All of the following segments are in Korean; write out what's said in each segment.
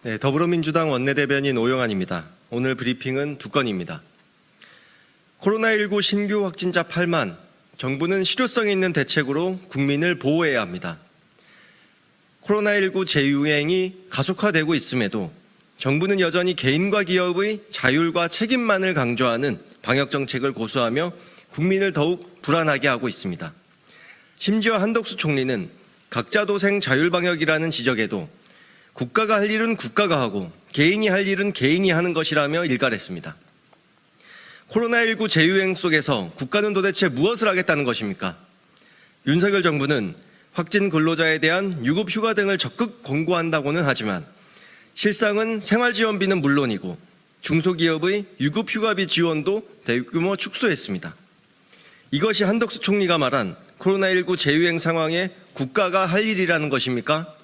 네, 더불어민주당 원내대변인 오영환입니다. 오늘 브리핑은 두 건입니다. 코로나19 신규 확진자 8만, 정부는 실효성 있는 대책으로 국민을 보호해야 합니다. 코로나19 재유행이 가속화되고 있음에도 정부는 여전히 개인과 기업의 자율과 책임만을 강조하는 방역정책을 고수하며 국민을 더욱 불안하게 하고 있습니다. 심지어 한덕수 총리는 각자 도생 자율방역이라는 지적에도 국가가 할 일은 국가가 하고 개인이 할 일은 개인이 하는 것이라며 일갈했습니다. 코로나19 재유행 속에서 국가는 도대체 무엇을 하겠다는 것입니까? 윤석열 정부는 확진 근로자에 대한 유급휴가 등을 적극 권고한다고는 하지만 실상은 생활지원비는 물론이고 중소기업의 유급휴가비 지원도 대규모 축소했습니다. 이것이 한덕수 총리가 말한 코로나19 재유행 상황에 국가가 할 일이라는 것입니까?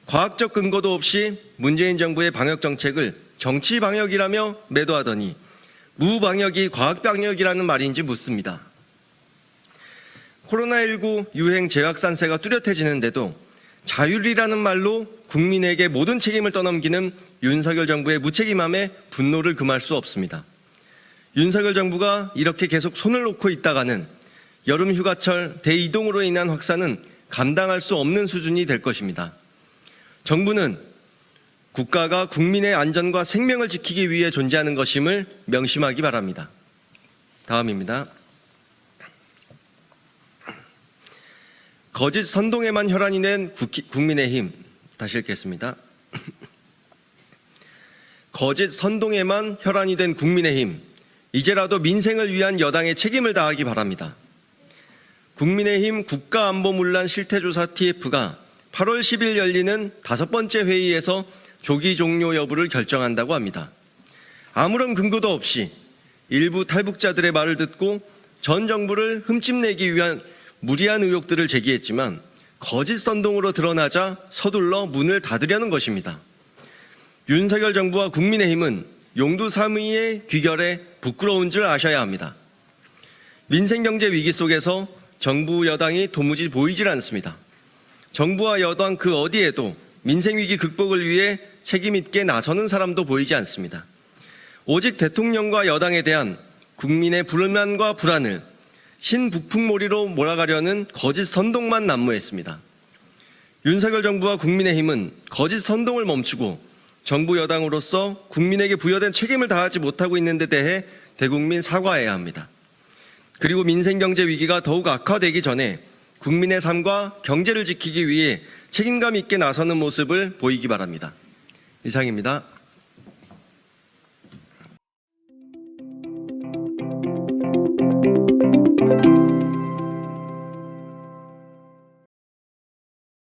과학적 근거도 없이 문재인 정부의 방역정책을 정치방역이라며 매도하더니 무방역이 과학방역이라는 말인지 묻습니다. 코로나19 유행 재확산세가 뚜렷해지는데도 자율이라는 말로 국민에게 모든 책임을 떠넘기는 윤석열 정부의 무책임함에 분노를 금할 수 없습니다. 윤석열 정부가 이렇게 계속 손을 놓고 있다가는 여름 휴가철 대이동으로 인한 확산은 감당할 수 없는 수준이 될 것입니다. 정부는 국가가 국민의 안전과 생명을 지키기 위해 존재하는 것임을 명심하기 바랍니다. 다음입니다. 거짓 선동에만 혈안이 된 국민의힘, 다시 읽겠습니다. 거짓 선동에만 혈안이 된 국민의힘, 이제라도 민생을 위한 여당의 책임을 다하기 바랍니다. 국민의힘 국가안보문란 실태조사 TF가 8월 10일 열리는 5번째 회의에서 조기 종료 여부를 결정한다고 합니다. 아무런 근거도 없이 일부 탈북자들의 말을 듣고 전 정부를 흠집내기 위한 무리한 의혹들을 제기했지만 거짓 선동으로 드러나자 서둘러 문을 닫으려는 것입니다. 윤석열 정부와 국민의힘은 용두사미의 귀결에 부끄러운 줄 아셔야 합니다. 민생경제 위기 속에서 정부 여당이 도무지 보이질 않습니다. 정부와 여당 그 어디에도 민생위기 극복을 위해 책임있게 나서는 사람도 보이지 않습니다. 오직 대통령과 여당에 대한 국민의 불만과 불안을 신북풍몰이로 몰아가려는 거짓 선동만 난무했습니다. 윤석열 정부와 국민의힘은 거짓 선동을 멈추고 정부 여당으로서 국민에게 부여된 책임을 다하지 못하고 있는 데 대해 대국민 사과해야 합니다. 그리고 민생경제 위기가 더욱 악화되기 전에 국민의 삶과 경제를 지키기 위해 책임감 있게 나서는 모습을 보이기 바랍니다. 이상입니다.